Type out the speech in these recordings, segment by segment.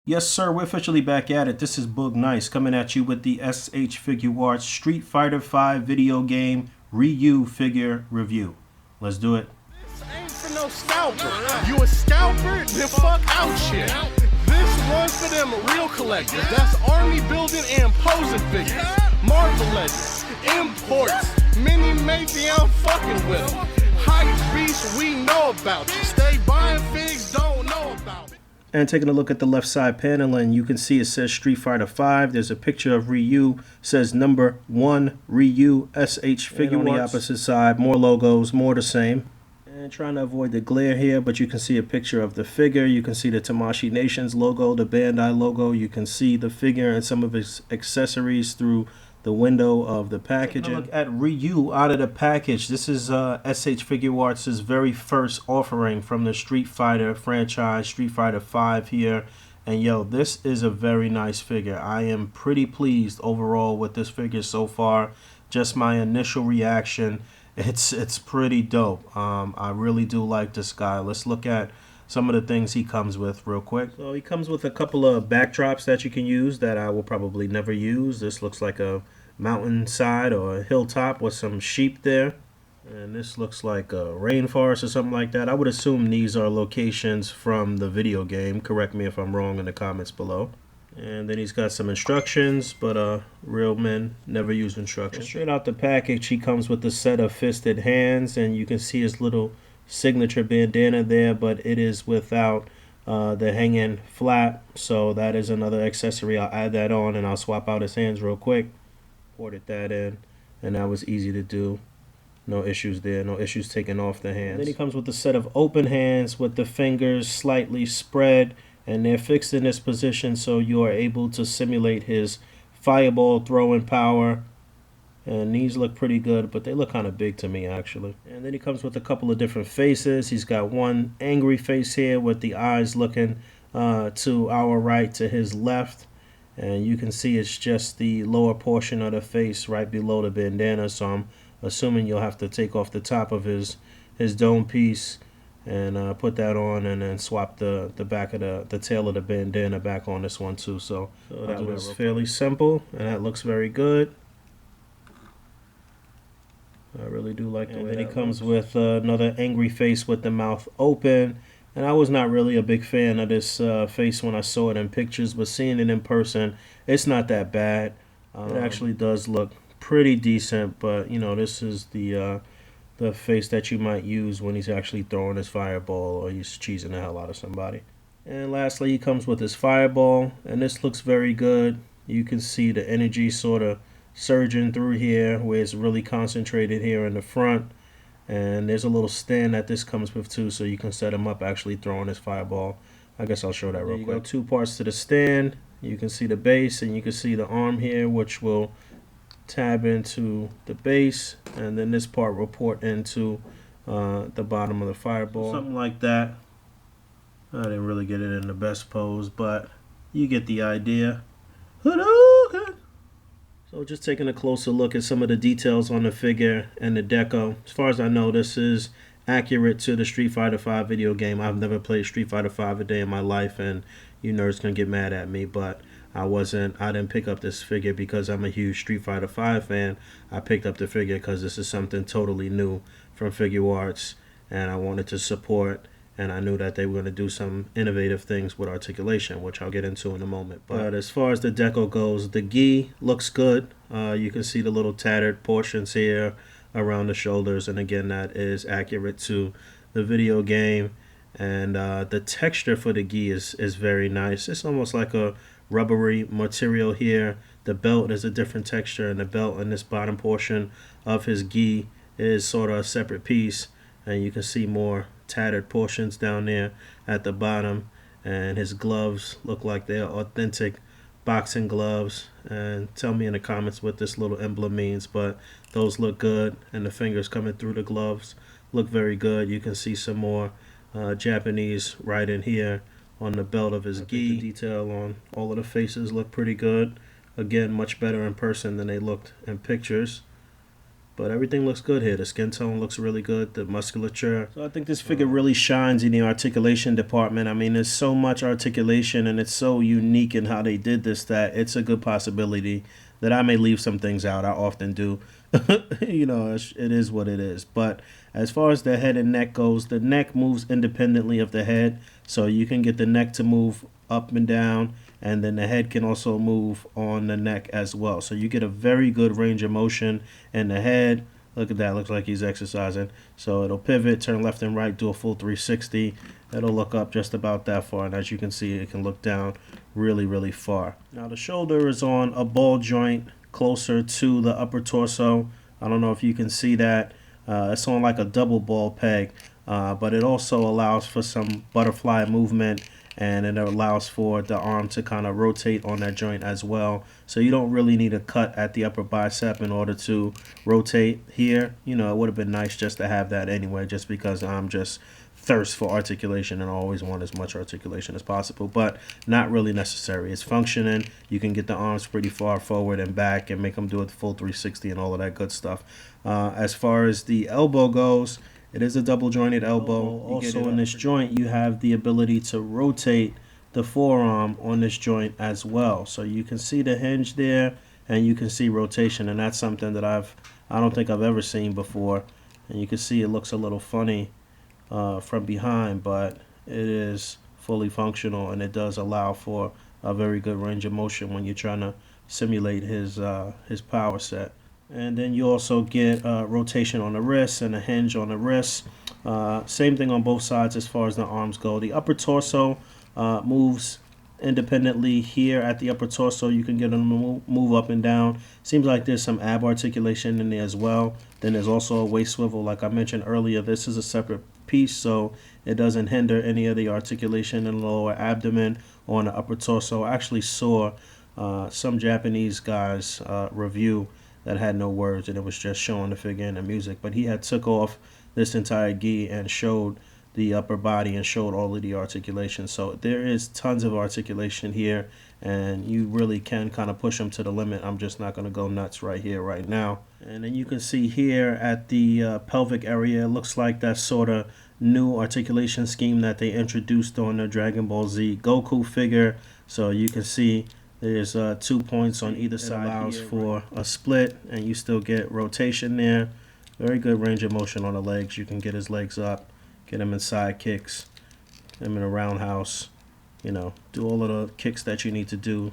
Yes, sir, we're officially back at it. This is Boog Nice coming at you with the SH Figuarts Street Fighter V video game Ryu figure review. Let's do it. This ain't for no scalper. You a scalper? Then fuck out shit. This one's for them real collectors. That's army building and posing figures. Marvel Legends, imports, mini matey, I'm fucking with them. Hype beast, we know about you. Stay buying figs, don't know about it. And taking a look at the left side panel, and you can see it says Street Fighter V. There's a picture of Ryu, says number 1 Ryu SH Figuarts. On the opposite side, more logos, more the same. And trying to avoid the glare here, but you can see a picture of the figure. You can see the Tamashii Nations logo, the Bandai logo. You can see the figure and some of its accessories through the window of the packaging. Look at Ryu out of the package. This is SH Figuarts' very first offering from the Street Fighter franchise, Street Fighter V here. And yo, this is a very nice figure. I am pretty pleased overall with this figure so far. Just my initial reaction, it's pretty dope. I really do like this guy. Let's look at some of the things he comes with real quick. So he comes with a couple of backdrops that you can use that I will probably never use. This looks like a mountainside or a hilltop with some sheep there. And this looks like a rainforest or something like that. I would assume these are locations from the video game. Correct me if I'm wrong in the comments below. And then he's got some instructions, but real men never use instructions. And straight out the package, he comes with a set of fisted hands, and you can see his little signature bandana there, but it is without the hanging flap, so that is another accessory. I'll add that on and I'll swap out his hands real quick. Ported that in, and that was easy to do. No issues there, no issues taking off the hands. Then he comes with a set of open hands with the fingers slightly spread, and they're fixed in this position so you are able to simulate his fireball throwing power. And these look pretty good, but they look kind of big to me, actually. And then he comes with a couple of different faces. He's got one angry face here with the eyes looking to our right, to his left. And you can see it's just the lower portion of the face right below the bandana. So I'm assuming you'll have to take off the top of his dome piece and put that on, and then swap the back of the tail of the bandana back on this one too. So that was fairly simple, and that looks very good. I really do like the way that he comes with another angry face with the mouth open. And I was not really a big fan of this face when I saw it in pictures, but seeing it in person, it's not that bad. It actually does look pretty decent, but you know, this is the face that you might use when he's actually throwing his fireball or he's cheesing the hell out of somebody. And lastly, he comes with his fireball, and this looks very good. You can see the energy sort of surging through here, where it's really concentrated here in the front. And there's a little stand that this comes with too, so you can set him up actually throwing his fireball. I guess I'll show that real quick. Two parts to the stand. You can see the base, and you can see the arm here, which will tab into the base, and then this part will port into the bottom of the fireball. Something like that. I didn't really get it in the best pose, but you get the idea. So just taking a closer look at some of the details on the figure and the deco. As far as I know, this is accurate to the Street Fighter V video game. I've never played Street Fighter V a day in my life, and you nerds can get mad at me, but I didn't pick up this figure because I'm a huge Street Fighter V fan. I picked up the figure because this is something totally new from Figuarts, and I wanted to support. And I knew that they were going to do some innovative things with Articulation, which I'll get into in a moment. But as far as the deco goes, the gi looks good. You can see the little tattered portions here around the shoulders. And again, that is accurate to the video game. And the texture for the gi is very nice. It's almost like a rubbery material here. The belt is a different texture, and the belt in this bottom portion of his gi is sort of a separate piece. And you can see more tattered portions down there at the bottom, and his gloves look like they're authentic boxing gloves. And tell me in the comments what this little emblem means, but those look good, and the fingers coming through the gloves look very good. You can see some more Japanese writing here on the belt of his gi. The detail on all of the faces look pretty good. Again, much better in person than they looked in pictures. But everything looks good here. The skin tone looks really good. The musculature. So I think this figure really shines in the articulation department. I mean, there's so much articulation, and it's so unique in how they did this that it's a good possibility that I may leave some things out. I often do. You know, it is what it is. But as far as the head and neck goes, the neck moves independently of the head. So you can get the neck to move up and down, and then the head can also move on the neck as well. So you get a very good range of motion in the head. Look at that, looks like he's exercising. So it'll pivot, turn left and right, do a full 360. It'll look up just about that far, and as you can see, it can look down really, really far. Now the shoulder is on a ball joint closer to the upper torso. I don't know if you can see that. It's on like a double ball peg, but it also allows for some butterfly movement, and it allows for the arm to kind of rotate on that joint as well. So you don't really need a cut at the upper bicep in order to rotate here. You know, it would have been nice just to have that anyway, just because I'm just thirst for articulation and always want as much articulation as possible, but not really necessary. It's functioning. You can get the arms pretty far forward and back and make them do a full 360 and all of that good stuff. As far as the elbow goes, it is a double jointed elbow. Also in this joint, you have the ability to rotate the forearm on this joint as well. So you can see the hinge there, and you can see rotation, and that's something that I don't think I've ever seen before. And you can see it looks a little funny from behind, but it is fully functional, and it does allow for a very good range of motion when you're trying to simulate his power set. And then you also get rotation on the wrist and a hinge on the wrist. Same thing on both sides as far as the arms go. The upper torso moves independently here at the upper torso. You can get them to move up and down. Seems like there's some ab articulation in there as well. Then there's also a waist swivel. Like I mentioned earlier, this is a separate piece, so it doesn't hinder any of the articulation in the lower abdomen or on the upper torso. I actually saw some Japanese guy's review that had no words, and it was just showing the figure and the music, but he had took off this entire gi and showed the upper body and showed all of the articulation. So there is tons of articulation here, and you really can kind of push them to the limit. I'm just not going to go nuts right here right now. And then you can see here at the pelvic area, it looks like that sort of new articulation scheme that they introduced on the Dragon Ball Z Goku figure. So you can see there's 2 points on either side. It allows for a split, and you still get rotation there. Very good range of motion on the legs. You can get his legs up, get him in side kicks, get him in a roundhouse, you know, do all of the kicks that you need to do,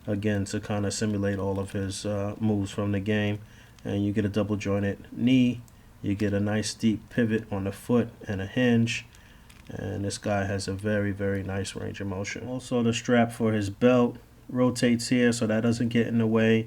again, to kind of simulate all of his moves from the game. And you get a double jointed knee. You get a nice deep pivot on the foot and a hinge. And this guy has a very, very nice range of motion. Also, the strap for his belt rotates here, so that doesn't get in the way,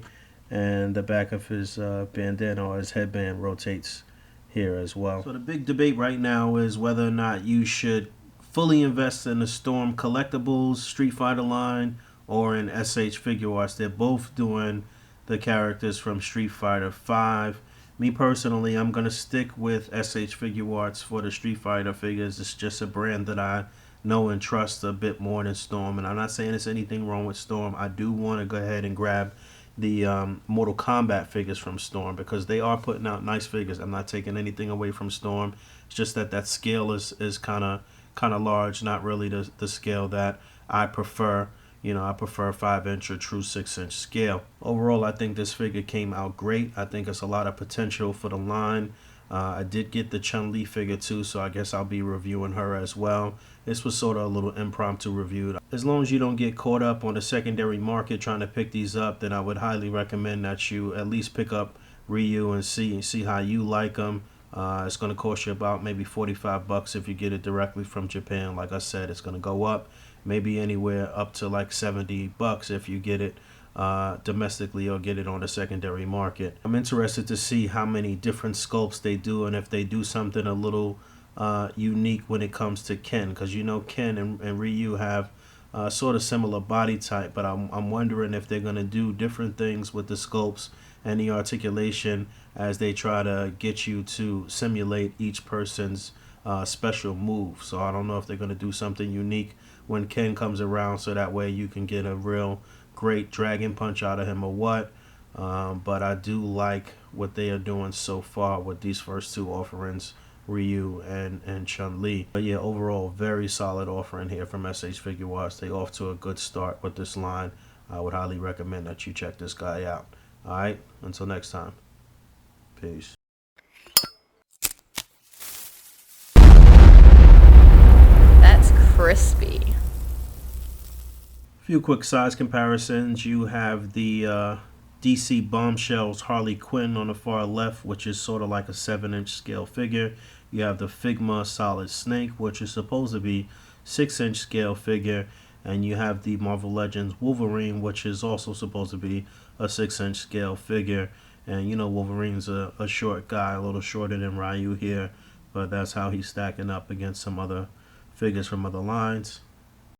and the back of his bandana or his headband rotates here as well. So the big debate right now is whether or not you should fully invest in the Storm Collectibles Street Fighter line or in SH Figuarts. They're both doing the characters from Street Fighter V. Me personally, I'm going to stick with SH Figuarts for the Street Fighter figures. It's just a brand that I know and trust a bit more than Storm, and I'm not saying there's anything wrong with Storm. I do want to go ahead and grab the Mortal Kombat figures from Storm, because they are putting out nice figures. I'm not taking anything away from Storm. It's just that scale is kind of large, not really the scale that I prefer. You know, I prefer 5-inch or true 6-inch scale. Overall, I think this figure came out great. I think it's a lot of potential for the line. I did get the Chun-Li figure too, so I guess I'll be reviewing her as well. This was sort of a little impromptu review. As long as you don't get caught up on the secondary market trying to pick these up, then I would highly recommend that you at least pick up Ryu and see how you like them. It's going to cost you about maybe $45 if you get it directly from Japan. Like I said, it's going to go up maybe anywhere up to like $70 if you get it domestically or get it on the secondary market. I'm interested to see how many different sculpts they do, and if they do something a little unique when it comes to Ken, because you know Ken and Ryu have sort of similar body type, but I'm wondering if they're going to do different things with the sculpts and the articulation as they try to get you to simulate each person's special move. So I don't know if they're going to do something unique when Ken comes around, so that way you can get a real great dragon punch out of him or what. But I do like what they are doing so far with these first two offerings, Ryu and Chun-Li. But yeah, overall, very solid offering here from SH Figuarts. They off to a good start with this line. I would highly recommend that you check this guy out. Alright, until next time. Peace. That's crispy. Few quick size comparisons. You have the DC Bombshells Harley Quinn on the far left, which is sort of like a 7-inch scale figure. You have the Figma Solid Snake, which is supposed to be 6-inch scale figure. And you have the Marvel Legends Wolverine, which is also supposed to be a 6-inch scale figure. And you know Wolverine's a short guy, a little shorter than Ryu here. But that's how he's stacking up against some other figures from other lines.